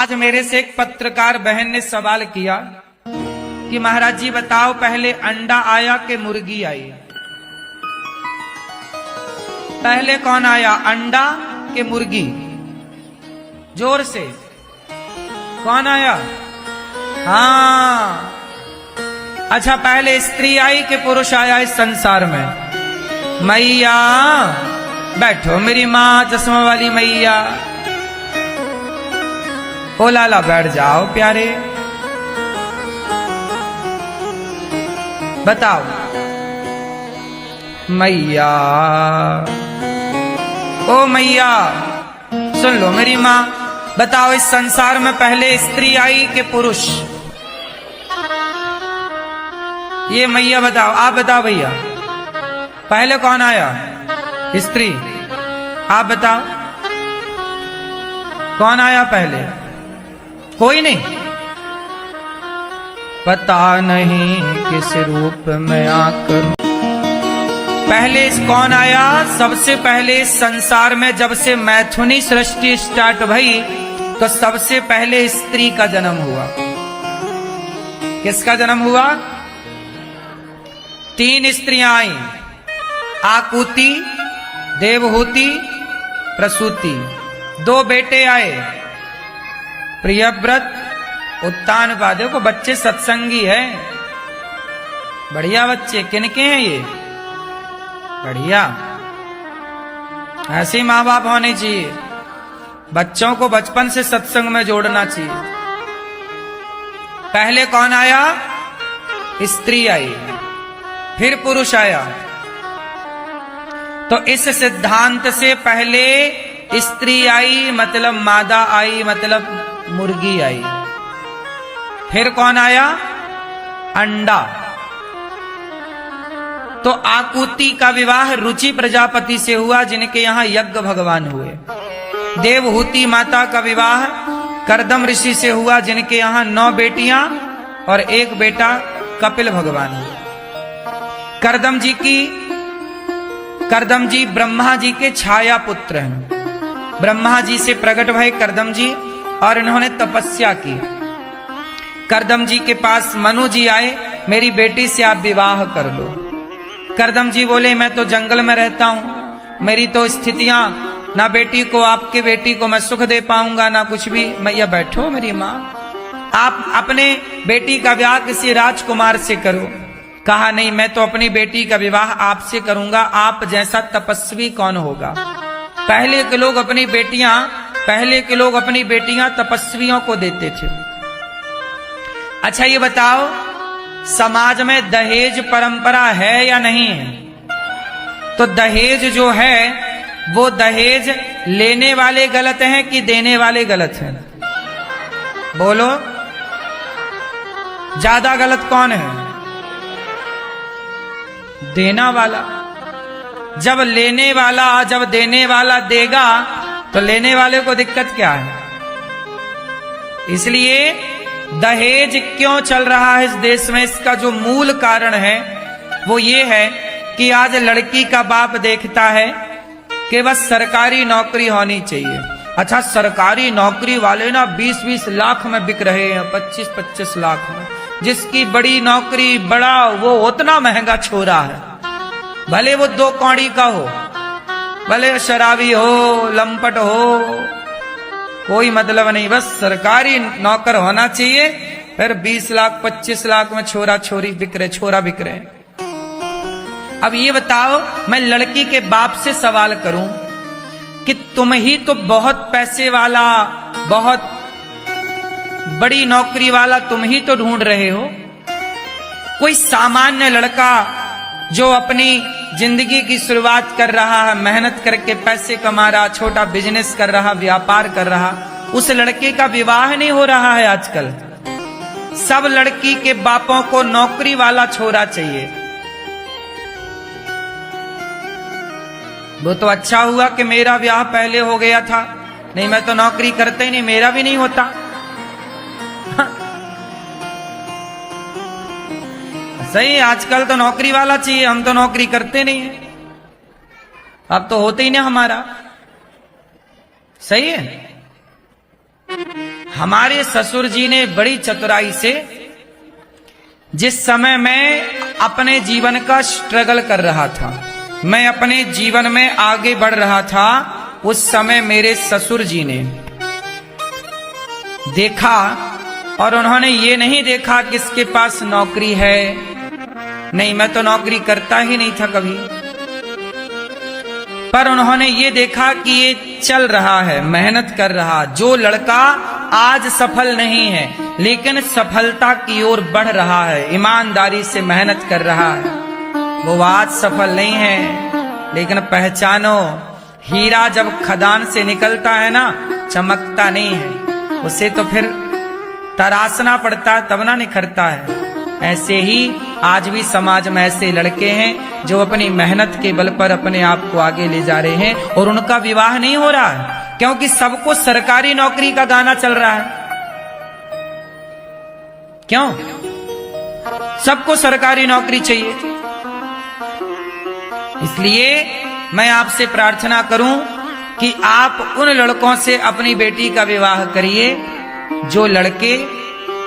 आज मेरे से एक पत्रकार बहन ने सवाल किया कि महाराज जी बताओ पहले अंडा आया कि मुर्गी आई? पहले कौन आया, अंडा कि मुर्गी? जोर से कौन आया? हाँ, अच्छा पहले स्त्री आई कि पुरुष आया इस संसार में? मैया बैठो मेरी माँ चश्मा वाली मैया। ओ लाला बैठ जाओ प्यारे, बताओ मैया, ओ मैया सुन लो मेरी माँ, बताओ इस संसार में पहले स्त्री आई कि पुरुष? ये मैया बताओ, आप बताओ भैया पहले कौन आया, स्त्री? आप बताओ कौन आया पहले? कोई नहीं, पता नहीं किस रूप में आकर पहले कौन आया? सबसे पहले इस संसार में जब से मैथुनी सृष्टि स्टार्ट भई तो सबसे पहले स्त्री का जन्म हुआ। किसका जन्म हुआ? 3 स्त्रियां आई, आकुति, देवहूति, प्रसूति। 2 बेटे आए, प्रियव्रत, उत्तानपाद। को बच्चे सत्संगी है, बढ़िया बच्चे। किनके हैं ये? बढ़िया, ऐसे माँ बाप होने चाहिए। बच्चों को बचपन से सत्संग में जोड़ना चाहिए। पहले कौन आया? स्त्री आई, फिर पुरुष आया। तो इस सिद्धांत से पहले स्त्री आई मतलब मादा आई, मतलब मुर्गी आई। फिर कौन आया? अंडा। तो आकुति का विवाह रुचि प्रजापति से हुआ, जिनके यहां यज्ञ भगवान हुए। देवहूति माता का विवाह कर्दम ऋषि से हुआ, जिनके यहां 9 बेटियां और 1 बेटा कपिल भगवान हुए। कर्दम जी ब्रह्मा जी के छाया पुत्र हैं। ब्रह्मा जी से प्रकट भय कर्दम जी और इन्होंने तपस्या की। कर्दम जी के पास मनु जी आए, मेरी बेटी से आप विवाह कर लो। कर्दम जी बोले मैं तो जंगल में रहता हूं, मेरी तो स्थितियां, ना बेटी को, आपके बेटी को मैं सुख दे पाऊंगा ना कुछ भी। मैया बैठो मेरी माँ, आप अपने बेटी का विवाह किसी राजकुमार से करो। कहा नहीं, मैं तो अपनी बेटी का विवाह आपसे करूंगा, आप जैसा तपस्वी कौन होगा। पहले के लोग अपनी बेटियां तपस्वियों को देते थे। अच्छा ये बताओ, समाज में दहेज परंपरा है या नहीं है? तो दहेज जो है वो दहेज लेने वाले गलत हैं कि देने वाले गलत हैं? बोलो, ज्यादा गलत कौन है? देना वाला। जब देने वाला देगा तो लेने वाले को दिक्कत क्या है? इसलिए दहेज क्यों चल रहा है इस देश में, इसका जो मूल कारण है वो ये है कि आज लड़की का बाप देखता है कि बस सरकारी नौकरी होनी चाहिए। अच्छा, सरकारी नौकरी वाले ना 20-20 लाख में बिक रहे हैं, 25-25 लाख में। जिसकी बड़ी नौकरी, बड़ा, वो उतना महंगा छोरा है। भले वो 2 कौड़ी का हो, भले शराबी हो, लंपट हो, कोई मतलब नहीं, बस सरकारी नौकर होना चाहिए। फिर 20 लाख 25 लाख में छोरा बिक रहे। अब ये बताओ, मैं लड़की के बाप से सवाल करूं कि तुम ही तो बहुत पैसे वाला, बहुत बड़ी नौकरी वाला तुम ही तो ढूंढ रहे हो। कोई सामान्य लड़का जो अपनी जिंदगी की शुरुआत कर रहा है, मेहनत करके पैसे कमा रहा, छोटा बिजनेस कर रहा, व्यापार कर रहा, उस लड़के का विवाह नहीं हो रहा है आजकल। सब लड़की के बापों को नौकरी वाला छोरा चाहिए। वो तो अच्छा हुआ कि मेरा ब्याह पहले हो गया था, नहीं मैं तो नौकरी करते ही नहीं, मेरा भी नहीं होता। सही, आजकल तो नौकरी वाला चाहिए, हम तो नौकरी करते नहीं है, अब तो होते ही नहीं हमारा। सही है। हमारे ससुर जी ने बड़ी चतुराई से, जिस समय मैं अपने जीवन का स्ट्रगल कर रहा था, मैं अपने जीवन में आगे बढ़ रहा था, उस समय मेरे ससुर जी ने देखा, और उन्होंने ये नहीं देखा किसके पास नौकरी है, नहीं मैं तो नौकरी करता ही नहीं था कभी, पर उन्होंने ये देखा कि ये चल रहा है, मेहनत कर रहा, जो लड़का आज सफल नहीं है लेकिन सफलता की ओर बढ़ रहा है, ईमानदारी से मेहनत कर रहा है, वो आज सफल नहीं है, लेकिन पहचानो हीरा जब खदान से निकलता है ना, चमकता नहीं है, उसे तो फिर तराशना पड़ता है तब ना निखरता है। ऐसे ही आज भी समाज में ऐसे लड़के हैं जो अपनी मेहनत के बल पर अपने आप को आगे ले जा रहे हैं और उनका विवाह नहीं हो रहा है, क्योंकि सबको सरकारी नौकरी का गाना चल रहा है। क्यों? सबको सरकारी नौकरी चाहिए। इसलिए मैं आपसे प्रार्थना करूं कि आप उन लड़कों से अपनी बेटी का विवाह करिए जो लड़के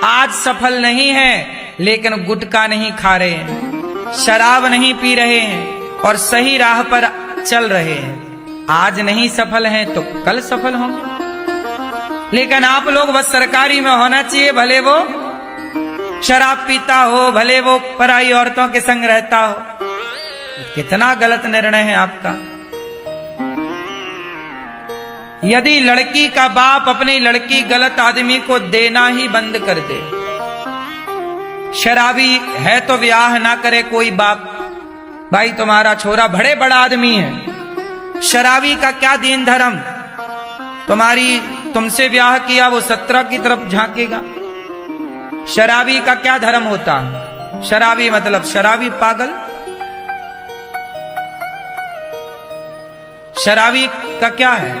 आज सफल नहीं हैं लेकिन गुटखा नहीं खा रहे हैं, शराब नहीं पी रहे हैं और सही राह पर चल रहे हैं। आज नहीं सफल हैं तो कल सफल होंगे। लेकिन आप लोग बस सरकारी में होना चाहिए, भले वो शराब पीता हो, भले वो पराई औरतों के संग रहता हो। कितना गलत निर्णय है आपका। यदि लड़की का बाप अपनी लड़की गलत आदमी को देना ही बंद कर दे, शराबी है तो ब्याह ना करे कोई बाप, भाई तुम्हारा छोरा बड़े बड़ा आदमी है, शराबी का क्या दीन धर्म, तुमसे ब्याह किया वो 17 की तरफ झांकेगा। शराबी का क्या धर्म होता है? शराबी मतलब शराबी पागल। शराबी का क्या है,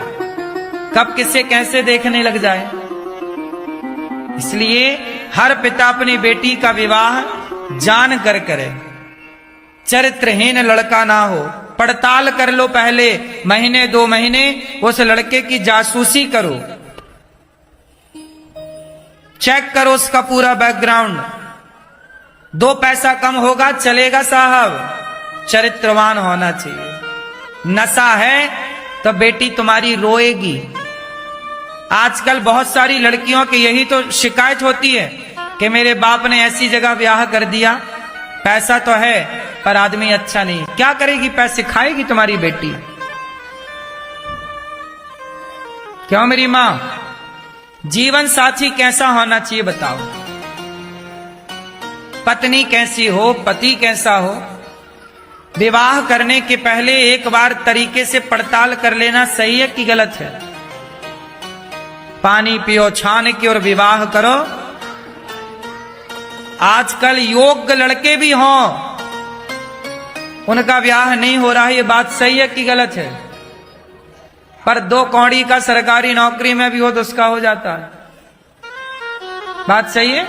कब किसे कैसे देखने लग जाए। इसलिए हर पिता अपनी बेटी का विवाह जान कर करे, चरित्रहीन लड़का ना हो, पड़ताल कर लो पहले, महीने 2 महीने उस लड़के की जासूसी करो, चेक करो उसका पूरा बैकग्राउंड। 2 पैसा कम होगा चलेगा साहब, चरित्रवान होना चाहिए। नशा है तो बेटी तुम्हारी रोएगी। आजकल बहुत सारी लड़कियों की यही तो शिकायत होती है कि मेरे बाप ने ऐसी जगह ब्याह कर दिया, पैसा तो है पर आदमी अच्छा नहीं। क्या करेगी? पैसे खाएगी तुम्हारी बेटी। क्यों मेरी मां? जीवन साथी कैसा होना चाहिए बताओ? पत्नी कैसी हो, पति कैसा हो? विवाह करने के पहले एक बार तरीके से पड़ताल कर लेना सही है कि गलत है। पानी पियो छान के और विवाह करो। आजकल योग्य लड़के भी हों, उनका ब्याह नहीं हो रहा है, ये बात सही है कि गलत है? पर 2 कौड़ी का सरकारी नौकरी में भी हो तो उसका हो जाता है। बात सही है?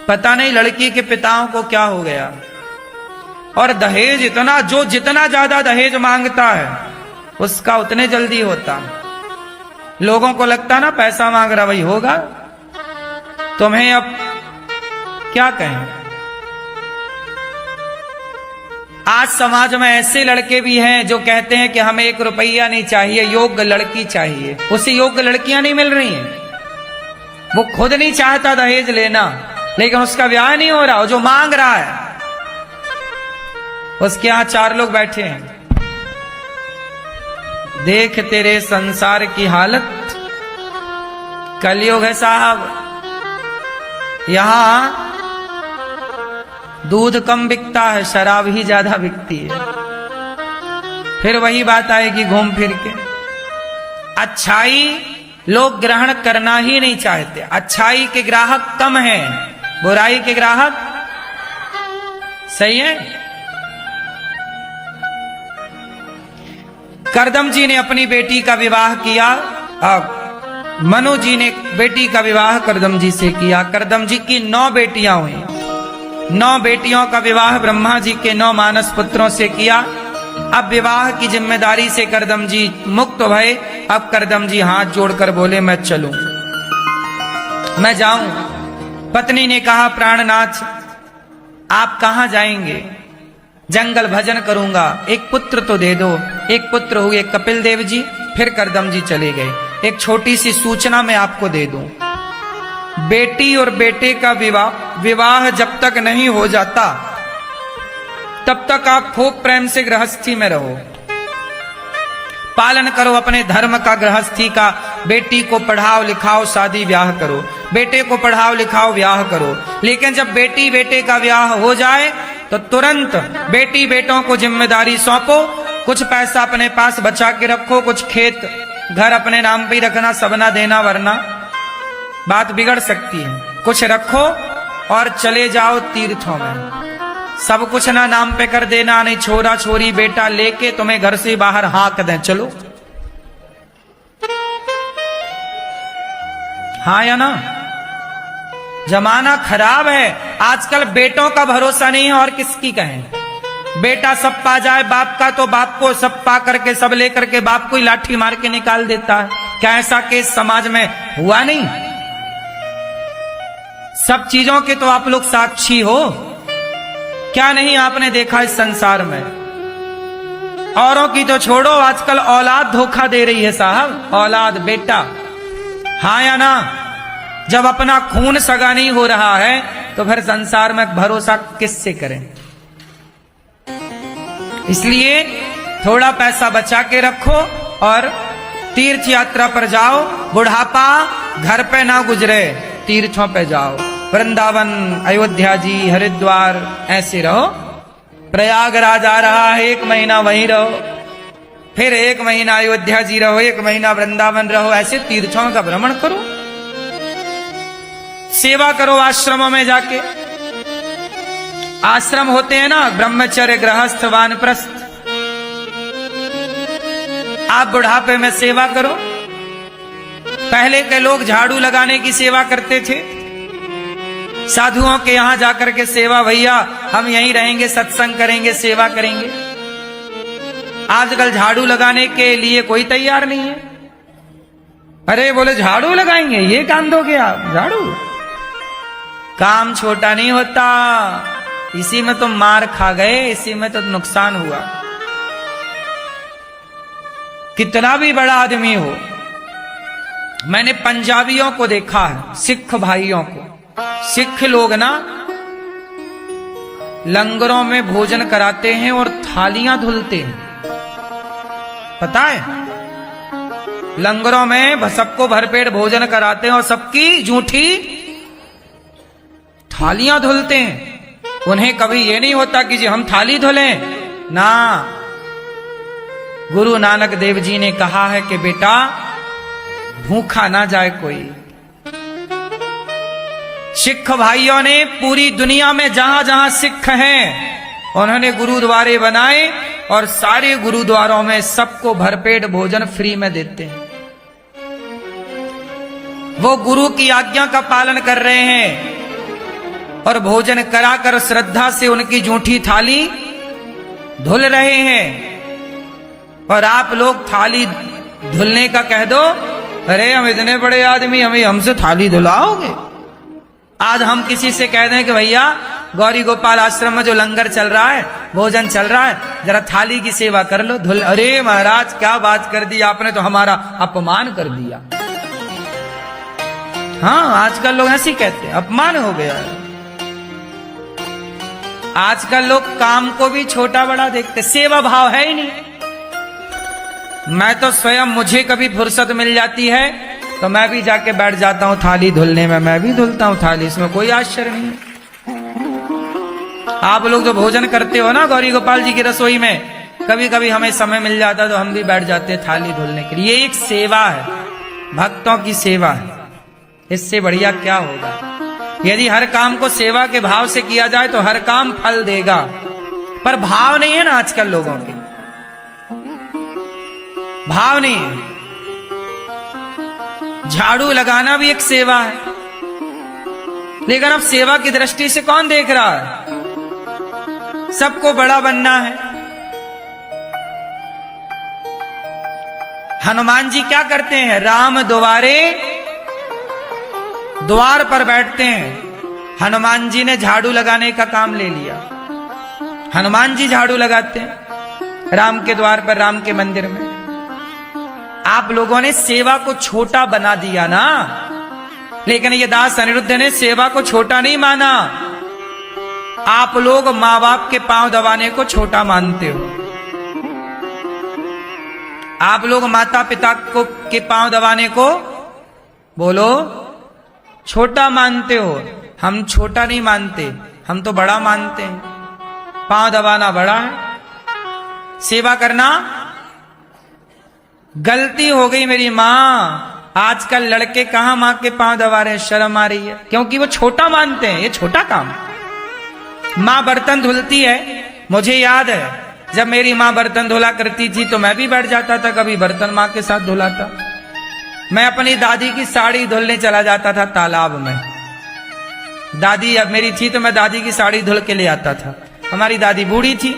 पता नहीं लड़की के पिताओं को क्या हो गया। और दहेज इतना, जो जितना ज्यादा दहेज मांगता है उसका उतने जल्दी होता है। लोगों को लगता ना पैसा मांग रहा वही होगा। तुम्हें अब क्या कहें। आज समाज में ऐसे लड़के भी हैं जो कहते हैं कि हमें 1 रुपया नहीं चाहिए, योग्य लड़की चाहिए। उसे योग्य लड़कियां नहीं मिल रही हैं। वो खुद नहीं चाहता दहेज लेना, लेकिन उसका ब्याह नहीं हो रहा। जो मांग रहा है उसके यहां 4 लोग बैठे हैं। देख तेरे संसार की हालत, कलयुग है साहब। यहां दूध कम बिकता है, शराब ही ज्यादा बिकती है। फिर वही बात आएगी घूम फिर के। अच्छाई लोग ग्रहण करना ही नहीं चाहते। अच्छाई के ग्राहक कम हैं, बुराई के ग्राहक। सही है? करदम जी ने अपनी बेटी का विवाह किया। मनु जी ने बेटी का विवाह करदम जी से किया। करदम जी की 9 बेटियां हुई। 9 बेटियों का विवाह ब्रह्मा जी के 9 मानस पुत्रों से किया। अब विवाह की जिम्मेदारी से करदम जी मुक्त भये। अब करदम जी हाथ जोड़कर बोले, मैं चलूं, मैं जाऊं। पत्नी ने कहा, प्राणनाथ आप कहां जाएंगे? जंगल भजन करूंगा, एक पुत्र तो दे दो। एक पुत्र हुए कपिल देव जी। फिर करदम जी चले गए। एक छोटी सी सूचना मैं आपको दे दूं, बेटी और बेटे का विवाह जब तक नहीं हो जाता तब तक आप खूब प्रेम से गृहस्थी में रहो, पालन करो अपने धर्म का, गृहस्थी का। बेटी को पढ़ाओ लिखाओ, शादी ब्याह करो। बेटे को पढ़ाओ लिखाओ, ब्याह करो। लेकिन जब बेटी बेटे का ब्याह हो जाए तो तुरंत बेटी बेटों को जिम्मेदारी सौंपो। कुछ पैसा अपने पास बचा के रखो, कुछ खेत घर अपने नाम पे ही रखना, सब ना देना वरना बात बिगड़ सकती है। कुछ रखो और चले जाओ तीर्थों में। सब कुछ ना नाम पे कर देना, नहीं छोरा छोरी बेटा लेके तुम्हें घर से बाहर हाँक दें, चलो। हाँ या ना? जमाना खराब है आजकल, बेटों का भरोसा नहीं है और किसकी कहें। बेटा सब पा जाए बाप का तो बाप को सब पा करके, सब लेकर के बाप को ही लाठी मार के निकाल देता है। क्या ऐसा केस समाज में हुआ नहीं? सब चीजों के तो आप लोग साक्षी हो। क्या नहीं आपने देखा इस संसार में? औरों की तो छोड़ो, आजकल औलाद धोखा दे रही है साहब, औलाद बेटा। हाँ या ना? जब अपना खून सगा नहीं हो रहा है तो फिर संसार में भरोसा किससे करें? इसलिए थोड़ा पैसा बचा के रखो और तीर्थ यात्रा पर जाओ। बुढ़ापा घर पे ना गुजरे, तीर्थों पे जाओ। वृंदावन, अयोध्या जी, हरिद्वार ऐसे रहो। प्रयागराज आ रहा है, 1 महीना वहीं रहो, फिर 1 महीना अयोध्या जी रहो, 1 महीना वृंदावन रहो। ऐसे तीर्थों का भ्रमण करो, सेवा करो आश्रमों में जाके। आश्रम होते हैं ना, ब्रह्मचर्य, गृहस्थ, वानप्रस्थ। आप बुढ़ापे में सेवा करो। पहले के लोग झाड़ू लगाने की सेवा करते थे, साधुओं के यहां जाकर के सेवा, भैया हम यहीं रहेंगे, सत्संग करेंगे, सेवा करेंगे। आजकल झाड़ू लगाने के लिए कोई तैयार नहीं है। अरे बोले झाड़ू लगाएंगे, ये काम दोगे आप? झाड़ू काम छोटा नहीं होता, इसी में तो मार खा गए, इसी में तो नुकसान हुआ। कितना भी बड़ा आदमी हो, मैंने पंजाबियों को देखा है, सिख भाइयों को। सिख लोग ना लंगरों में भोजन कराते हैं और थालियां धुलते हैं, पता है? लंगरों में सबको भरपेट भोजन कराते हैं और सबकी जूठी थालियां धुलते हैं। उन्हें कभी ये नहीं होता कि जी हम थाली धुलें ना। गुरु नानक देव जी ने कहा है कि बेटा भूखा ना जाए कोई। सिख भाइयों ने पूरी दुनिया में जहां जहां सिख हैं उन्होंने गुरुद्वारे बनाए और सारे गुरुद्वारों में सबको भरपेट भोजन फ्री में देते हैं। वो गुरु की आज्ञा का पालन कर रहे हैं और भोजन कराकर श्रद्धा से उनकी जूठी थाली धुल रहे हैं। और आप लोग थाली धुलने का कह दो, अरे हम इतने बड़े आदमी, हमें हमसे थाली धुलाओगे? आज हम किसी से कह दें कि भैया गौरी गोपाल आश्रम में जो लंगर चल रहा है, भोजन चल रहा है, जरा थाली की सेवा कर लो, धुल। अरे महाराज क्या बात कर दी आपने, तो हमारा अपमान कर दिया। हाँ आजकल लोग ऐसे कहते हैं, अपमान हो गया है। आजकल लोग काम को भी छोटा बड़ा देखते, सेवा भाव है ही नहीं। मैं तो स्वयं, मुझे कभी फुर्सत मिल जाती है तो मैं भी जाके बैठ जाता हूं थाली धुलने में, मैं भी धुलता हूं थाली, इसमें कोई आश्चर्य नहीं। आप लोग जो भोजन करते हो ना गौरी गोपाल जी की रसोई में, कभी कभी हमें समय मिल जाता तो हम भी बैठ जाते हैं थाली धुलने के लिए। ये एक सेवा है, भक्तों की सेवा है, इससे बढ़िया क्या होगा? यदि हर काम को सेवा के भाव से किया जाए तो हर काम फल देगा, पर भाव नहीं है ना आजकल लोगों के, भाव नहीं है। झाड़ू लगाना भी एक सेवा है, लेकिन अब सेवा की दृष्टि से कौन देख रहा है? सबको बड़ा बनना है, हनुमान जी क्या करते हैं? राम द्वार पर बैठते हैं। हनुमान जी ने झाड़ू लगाने का काम ले लिया। हनुमान जी झाड़ू लगाते हैं राम के द्वार पर, राम के मंदिर में। आप लोगों ने सेवा को छोटा बना दिया ना, लेकिन ये दास अनिरुद्ध ने सेवा को छोटा नहीं माना। आप लोग माँ बाप के पांव दबाने को छोटा मानते हो। आप लोग माता पिता को के पांव दबाने को बोलो छोटा मानते हो। हम छोटा नहीं मानते, हम तो बड़ा मानते हैं। पांव दबाना बड़ा है, सेवा करना। गलती हो गई मेरी माँ। आजकल लड़के कहां मां के पांव दबा रहे हैं, शर्म आ रही है, क्योंकि वो छोटा मानते हैं। ये छोटा काम। माँ बर्तन धुलती है, मुझे याद है जब मेरी माँ बर्तन धुला करती थी तो मैं भी बैठ जाता था, कभी बर्तन माँ के साथ धुलाता। मैं अपनी दादी की साड़ी धुलने चला जाता था तालाब में। दादी अब मेरी थी तो मैं दादी की साड़ी धुल के ले आता था। हमारी दादी बूढ़ी थी,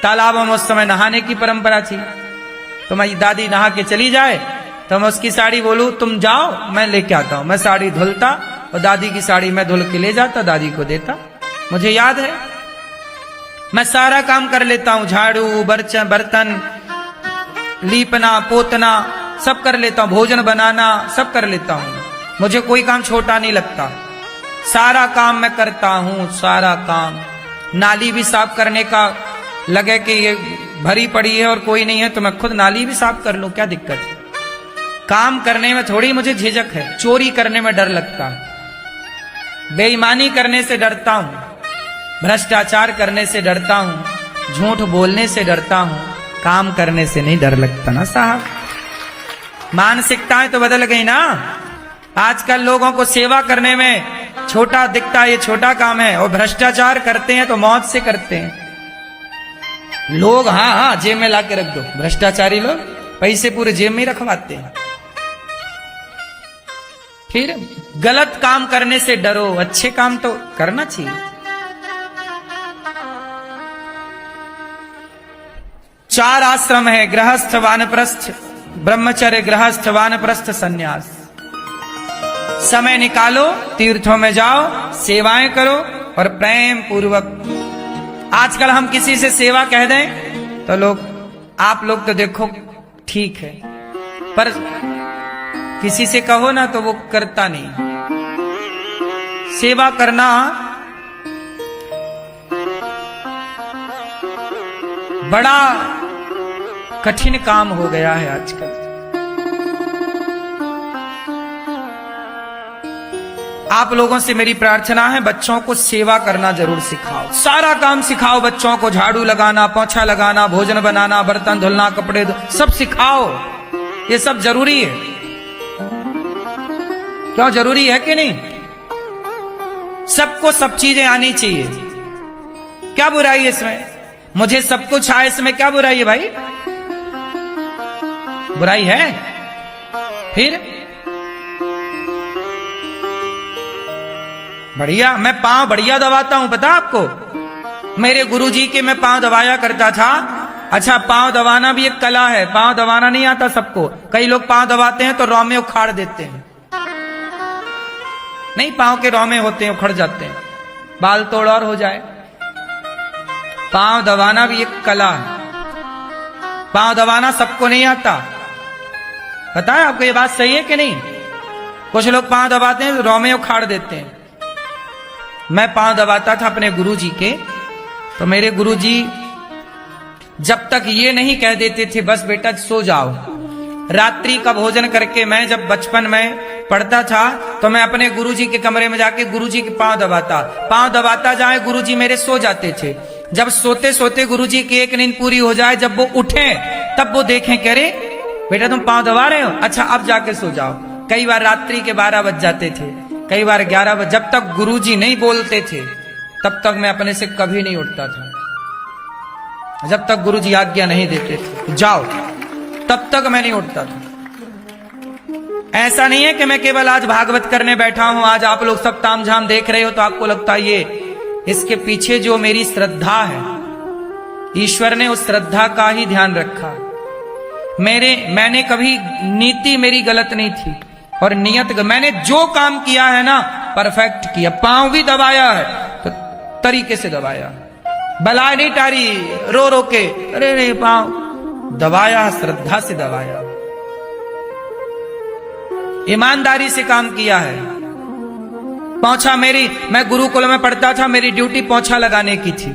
तालाब में उस समय नहाने की परंपरा थी। तो मैं दादी नहा के चली जाए तो मैं उसकी साड़ी बोलूं तुम जाओ मैं लेके आता हूं। मैं साड़ी धुलता और दादी की साड़ी मैं धुल के ले जाता, दादी को देता। मुझे याद है मैं सारा काम कर लेता हूं, झाड़ू बर्तन लीपना पोतना सब कर लेता हूं, भोजन बनाना सब कर लेता हूं। मुझे कोई काम छोटा नहीं लगता, सारा काम मैं करता हूं, सारा काम। नाली भी साफ करने का लगे कि ये भरी पड़ी है और कोई नहीं है तो मैं खुद नाली भी साफ कर लूं, क्या दिक्कत है? काम करने में थोड़ी मुझे झिझक है। चोरी करने में डर लगता है, बेईमानी करने से डरता हूं, भ्रष्टाचार करने से डरता हूं, झूठ बोलने से डरता हूं, काम करने से नहीं डर लगता ना साहब। मानसिकताएं तो बदल गई ना। आजकल लोगों को सेवा करने में छोटा दिखता है, ये छोटा काम है। और भ्रष्टाचार करते हैं तो मौत से करते हैं लोग। हाँ जेब में ला के रख दो। भ्रष्टाचारी लोग पैसे पूरे जेब में ही रखवाते हैं। फिर गलत काम करने से डरो, अच्छे काम तो करना चाहिए। चार आश्रम है, गृहस्थ वानप्रस्थ ब्रह्मचर्य, गृहस्थ वानप्रस्थ संन्यास। समय निकालो, तीर्थों में जाओ, सेवाएं करो और प्रेम पूर्वक। आजकल हम किसी से सेवा कह दें तो लोग, आप लोग तो देखो ठीक है, पर किसी से कहो ना तो वो करता नहीं। सेवा करना बड़ा कठिन काम हो गया है आजकल। आप लोगों से मेरी प्रार्थना है, बच्चों को सेवा करना जरूर सिखाओ। सारा काम सिखाओ बच्चों को, झाड़ू लगाना, पोछा लगाना, भोजन बनाना, बर्तन धुलना, कपड़े सब सिखाओ। ये सब जरूरी है। क्यों जरूरी है कि नहीं? सबको सब चीजें आनी चाहिए। क्या बुराई है इसमें? मुझे सब कुछ आए, इसमें क्या बुराई है भाई? बुराई है? फिर बढ़िया, मैं पांव बढ़िया दबाता हूं, पता आपको? मेरे गुरुजी के मैं पांव दबाया करता था। अच्छा, पांव दबाना भी एक कला है। पांव दबाना नहीं आता सबको। कई लोग पांव दबाते हैं तो रौमे उखाड़ देते हैं। नहीं, पांव के रौमे होते हैं, उखड़ जाते हैं, बाल तोड़ और हो जाए। पांव दबाना भी एक कला है। पांव दबाना सबको नहीं आता। पता है आपको ये बात सही है कि नहीं? कुछ लोग पांव दबाते हैं, रौमे उखाड़ देते हैं। मैं पांव दबाता था अपने गुरुजी के, तो मेरे गुरुजी जब तक ये नहीं कह देते थे बस बेटा सो जाओ। रात्रि का भोजन करके मैं जब बचपन में पढ़ता था तो मैं अपने गुरुजी के कमरे में जाके गुरुजी के पांव दबाता जाए, गुरुजी मेरे सो जाते थे। जब सोते सोते गुरुजी की एक नींद पूरी हो जाए, जब वो उठे तब वो देखें, कह रे बेटा तुम पांव दबा रहे हो, अच्छा अब जाके सो जाओ। कई बार रात्रि के 12 बज जाते थे, कई बार 11 बजे। जब तक गुरुजी नहीं बोलते थे तब तक मैं अपने से कभी नहीं उठता था। जब तक गुरुजी आज्ञा नहीं देते थे जाओ, तब तक मैं नहीं उठता था। ऐसा नहीं है कि मैं केवल आज भागवत करने बैठा हूं, आज आप लोग सब तामझाम देख रहे हो तो आपको लगता है ये, इसके पीछे जो मेरी श्रद्धा है, ईश्वर ने उस श्रद्धा का ही ध्यान रखा। मैंने कभी नीति मेरी गलत नहीं थी और नियत मैंने जो काम किया है ना परफेक्ट किया। पांव भी दबाया है तो तरीके से दबाया, बला नहीं टारी रो रो के, अरे रे पांव दबाया, श्रद्धा से दबाया, ईमानदारी से काम किया है। पोंछा मैं गुरुकुल में पढ़ता था, मेरी ड्यूटी पोंछा लगाने की थी।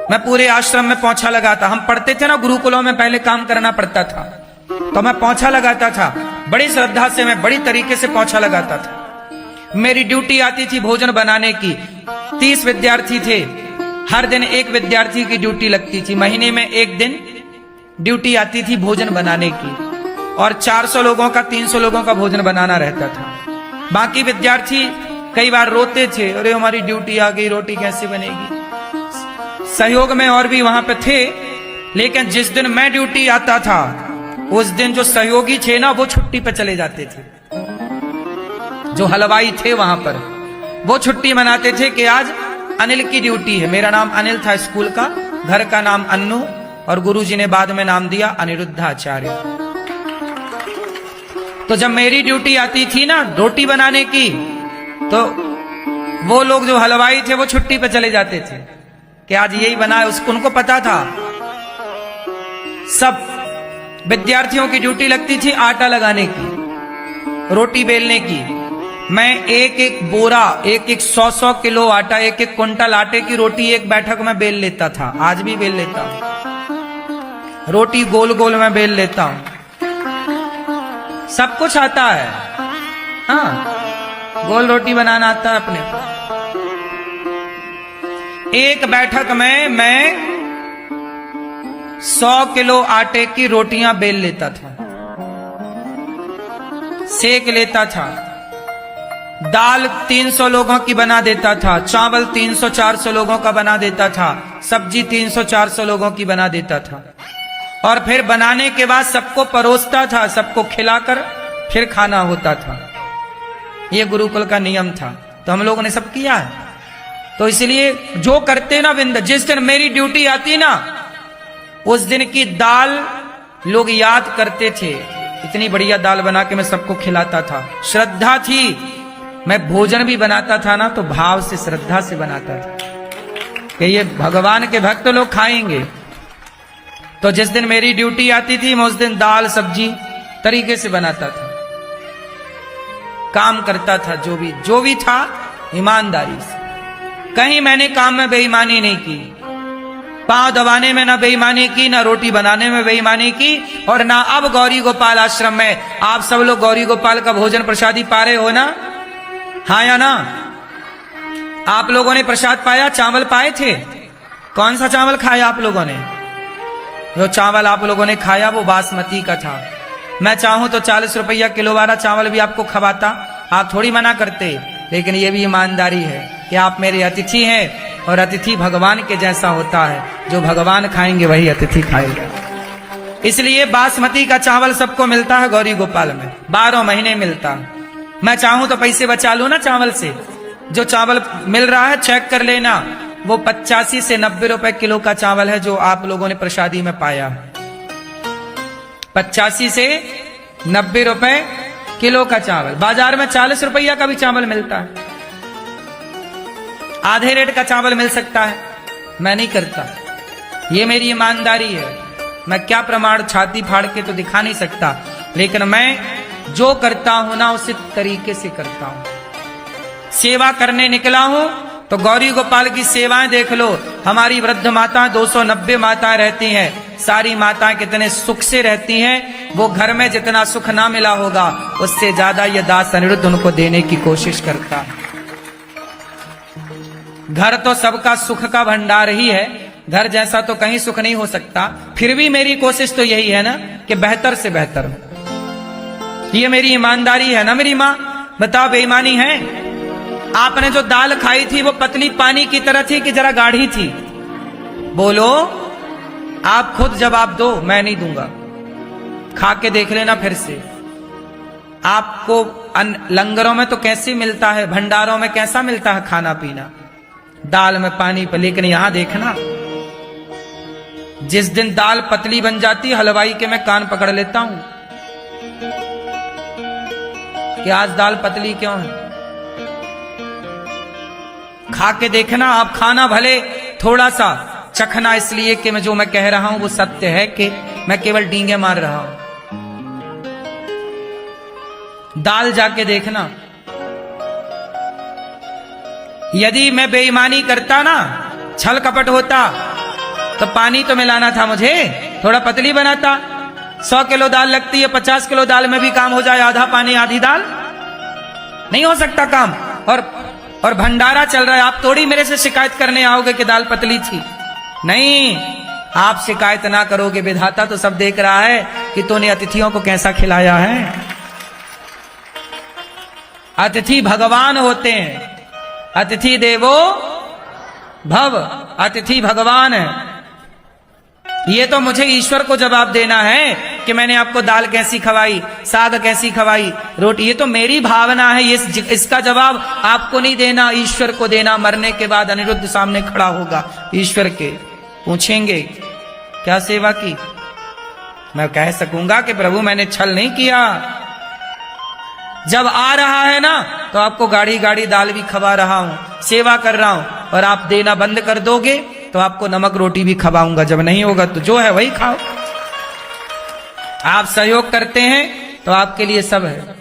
मैं पूरे आश्रम में पोंछा लगाता। हम पढ़ते थे ना गुरुकुलों में, पहले काम करना पड़ता था, तो मैं पोंछा लगाता था। बड़ी श्रद्धा से मैं बड़ी तरीके से पोंछा लगाता था। मेरी ड्यूटी आती थी भोजन बनाने की। 30 विद्यार्थी थे, हर दिन एक विद्यार्थी की ड्यूटी लगती थी। महीने में एक दिन ड्यूटी आती थी भोजन बनाने की, और 400 लोगों का 300 लोगों का भोजन बनाना रहता था। बाकी विद्यार्थी कई बार रोते थे, अरे हमारी ड्यूटी आ गई, रोटी कैसे बनेगी। सहयोग में और भी वहां पे थे, लेकिन जिस दिन मैं ड्यूटी आता था उस दिन जो सहयोगी थे ना वो छुट्टी पे चले जाते थे। जो हलवाई थे वहां पर वो छुट्टी मनाते थे कि आज अनिल की ड्यूटी है। मेरा नाम अनिल था स्कूल का, घर का नाम अन्नू, और गुरुजी ने बाद में नाम दिया अनिरुद्धाचार्य। तो जब मेरी ड्यूटी आती थी ना रोटी बनाने की, तो वो लोग जो हलवाई थे वो छुट्टी पे चले जाते थे कि आज यही बना है। उनको पता था। सब विद्यार्थियों की ड्यूटी लगती थी आटा लगाने की, रोटी बेलने की। मैं एक एक बोरा, एक एक 100 किलो आटा, एक एक कुंटल आटे की रोटी एक बैठक में बेल लेता था। आज भी बेल लेता हूं, रोटी गोल गोल में बेल लेता हूं। सब कुछ आता है, हाँ, गोल रोटी बनाना आता है अपने को। एक बैठक में मैं 100 किलो आटे की रोटियां बेल लेता था, सेक लेता था। दाल 300 लोगों की बना देता था, चावल 300-400 लोगों का बना देता था, सब्जी 300-400 लोगों की बना देता था। और फिर बनाने के बाद सबको परोसता था, सबको खिलाकर फिर खाना होता था। ये गुरुकुल का नियम था, तो हम लोगों ने सब किया है। तो इसलिए जो करते ना विंद, जिस दिन मेरी ड्यूटी आती ना उस दिन की दाल लोग याद करते थे। इतनी बढ़िया दाल बना के मैं सबको खिलाता था। श्रद्धा थी, मैं भोजन भी बनाता था ना तो भाव से श्रद्धा से बनाता था कि ये भगवान के भक्त लोग खाएंगे। तो जिस दिन मेरी ड्यूटी आती थी मैं उस दिन दाल सब्जी तरीके से बनाता था, काम करता था। जो भी था ईमानदारी से। कहीं मैंने काम में बेईमानी नहीं की। पांव दबाने में ना बेईमानी की, ना रोटी बनाने में बेईमानी की, और ना अब गौरी गोपाल आश्रम में आप सब लोग गौरी गोपाल का भोजन प्रसादी पा रहे हो ना, हाँ या ना। आप लोगों ने प्रसाद पाया, चावल पाए थे। कौन सा चावल खाया आप लोगों ने? जो चावल आप लोगों ने खाया वो बासमती का था। मैं चाहूं तो 40 रुपया किलो वाला चावल भी आपको खवाता, आप थोड़ी मना करते। लेकिन ये भी ईमानदारी है कि आप मेरे अतिथि हैं, और अतिथि भगवान के जैसा होता है। जो भगवान खाएंगे वही अतिथि खाएगा। इसलिए बासमती का चावल सबको मिलता है गौरी गोपाल में, 12 महीने मिलता। मैं चाहूं तो पैसे बचा लूं ना चावल से। जो चावल मिल रहा है चेक कर लेना, वो 85 से 90 रुपए किलो का चावल है जो आप लोगों ने प्रसादी में पाया। 85 से 90 रुपए किलो का चावल। बाजार में 40 रुपया का भी चावल मिलता है, आधे रेट का चावल मिल सकता है। मैं नहीं करता, ये मेरी ईमानदारी है। मैं क्या प्रमाण छाती फाड़ के तो दिखा नहीं सकता, लेकिन मैं जो करता हूं ना उसी तरीके से करता हूं। सेवा करने निकला हूं तो गौरी गोपाल की सेवाएं देख लो। हमारी वृद्ध माता 290 माताएं रहती हैं। सारी माताएं कितने सुख से रहती हैं। वो घर में जितना सुख ना मिला होगा उससे ज्यादा ये दास अनिरुद्ध उनको देने की कोशिश करता है। घर तो सबका सुख का भंडार ही है, घर जैसा तो कहीं सुख नहीं हो सकता। फिर भी मेरी कोशिश तो यही है ना कि बेहतर से बेहतर हो। ये मेरी ईमानदारी है ना। मेरी माँ बताओ बेईमानी है? आपने जो दाल खाई थी वो पतली पानी की तरह थी कि जरा गाढ़ी थी? बोलो, आप खुद जवाब दो, मैं नहीं दूंगा। खा के देख लेना फिर से। आपको लंगरों में तो कैसे मिलता है, भंडारों में कैसा मिलता है खाना पीना, दाल में पानी पर, लेकिन यहां देखना जिस दिन दाल पतली बन जाती हलवाई के मैं कान पकड़ लेता हूं कि आज दाल पतली क्यों है। खा के देखना, आप खाना भले थोड़ा सा चखना, इसलिए कि मैं जो मैं कह रहा हूं वो सत्य है कि मैं केवल डींगे मार रहा हूं। दाल जाके देखना, यदि मैं बेईमानी करता ना, छल कपट होता, तो पानी तो मिलाना था मुझे, थोड़ा पतली बनाता। 100 किलो दाल लगती है, 50 किलो दाल में भी काम हो जाए, आधा पानी आधी दाल, नहीं हो सकता काम। और भंडारा चल रहा है, आप थोड़ी मेरे से शिकायत करने आओगे कि दाल पतली थी। नहीं, आप शिकायत ना करोगे, विधाता तो सब देख रहा है कि तूने अतिथियों को कैसा खिलाया है। अतिथि भगवान होते हैं, अतिथि देवो भव, अतिथि भगवान है। ये तो मुझे ईश्वर को जवाब देना है कि मैंने आपको दाल कैसी खवाई, साग कैसी खवाई, रोटी, ये तो मेरी भावना है। इसका जवाब आपको नहीं देना, ईश्वर को देना। मरने के बाद अनिरुद्ध सामने खड़ा होगा ईश्वर के, पूछेंगे क्या सेवा की। मैं कह सकूंगा कि प्रभु मैंने छल नहीं किया। जब आ रहा है ना तो आपको गाड़ी गाड़ी दाल भी खवा रहा हूं, सेवा कर रहा हूं, और आप देना बंद कर दोगे तो आपको नमक रोटी भी खवाऊंगा। जब नहीं होगा तो जो है वही खाओ। आप सहयोग करते हैं तो आपके लिए सब है।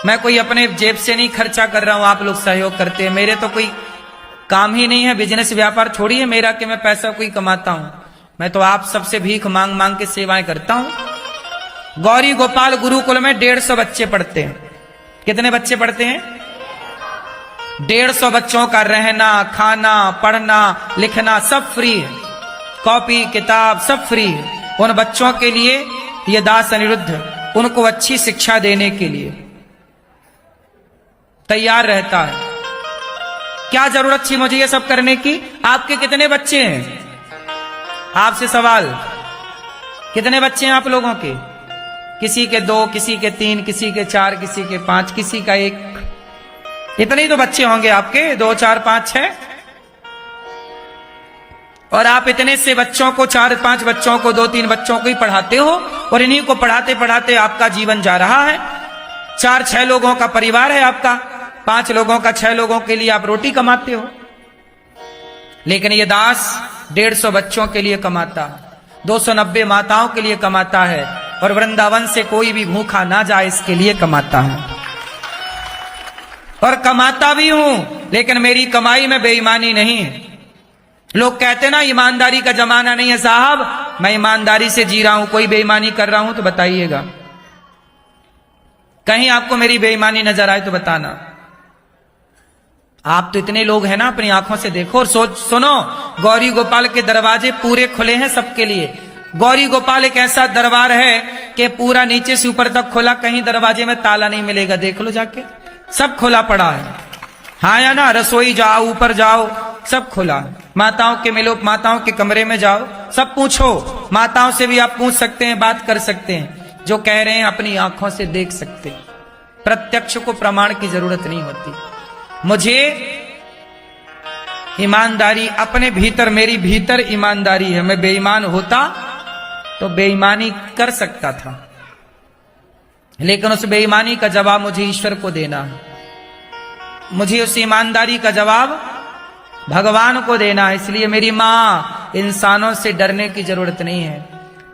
मैं कोई अपने जेब से नहीं खर्चा कर रहा हूं, आप लोग सहयोग करते हैं। मेरे तो कोई काम ही नहीं है, बिजनेस व्यापार छोड़िए मेरा कि मैं पैसा कोई कमाता हूं। मैं तो आप सबसे भीख मांग मांग के सेवाएं करता हूं। गौरी गोपाल गुरुकुल में 150 बच्चे पढ़ते हैं। कितने बच्चे पढ़ते हैं? 150 बच्चों का रहना, खाना, पढ़ना, लिखना सब फ्री है। कॉपी किताब सब फ्री है। उन बच्चों के लिए ये दास अनिरुद्ध उनको अच्छी शिक्षा देने के लिए तैयार रहता है। क्या जरूरत थी मुझे ये सब करने की? आपके कितने बच्चे हैं? आपसे सवाल, कितने बच्चे हैं आप लोगों के? किसी के 2, किसी के 3, किसी के 4, किसी के 5, किसी का 1। इतने ही तो बच्चे होंगे आपके, 2, 4, 5, 6। और आप इतने से बच्चों को, 4, 5 बच्चों को, 2, 3 बच्चों को ही पढ़ाते हो, और इन्हीं को पढ़ाते पढ़ाते आपका जीवन जा रहा है। 4, 6 लोगों का परिवार है आपका, 5 लोगों का, 6 लोगों के लिए आप रोटी कमाते हो। लेकिन ये दास 150 बच्चों के लिए कमाता है, 290 माताओं के लिए कमाता है, और वृंदावन से कोई भी भूखा ना जाए इसके लिए कमाता है। और कमाता भी हूं, लेकिन मेरी कमाई में बेईमानी नहीं है। लोग कहते ना ईमानदारी का जमाना नहीं है। साहब, मैं ईमानदारी से जी रहा हूं, कोई बेईमानी कर रहा हूं तो बताइएगा। कहीं आपको मेरी बेईमानी नजर आए तो बताना। आप तो इतने लोग हैं ना, अपनी आंखों से देखो और सुनो। गौरी गोपाल के दरवाजे पूरे खुले हैं सबके लिए। गौरी गोपाल एक ऐसा दरबार है कि पूरा नीचे से ऊपर तक खुला, कहीं दरवाजे में ताला नहीं मिलेगा। देख लो जाके, सब खुला पड़ा है। हाँ या ना? रसोई जाओ, ऊपर जाओ, सब खुला। माताओं के मिलो, माताओं के कमरे में जाओ, सब पूछो। माताओं से भी आप पूछ सकते हैं, बात कर सकते हैं। जो कह रहे हैं अपनी आंखों से देख सकते हैं। प्रत्यक्ष को प्रमाण की जरूरत नहीं होती। मुझे ईमानदारी अपने भीतर, मेरी भीतर ईमानदारी है। मैं बेईमान होता तो बेईमानी कर सकता था, लेकिन उस बेईमानी का जवाब मुझे ईश्वर को देना है। मुझे उस ईमानदारी का जवाब भगवान को देना है। इसलिए मेरी मां, इंसानों से डरने की जरूरत नहीं है।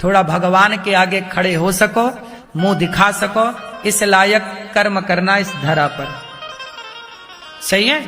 थोड़ा भगवान के आगे खड़े हो सको, मुंह दिखा सको, इस लायक कर्म करना इस धरा पर। सही है?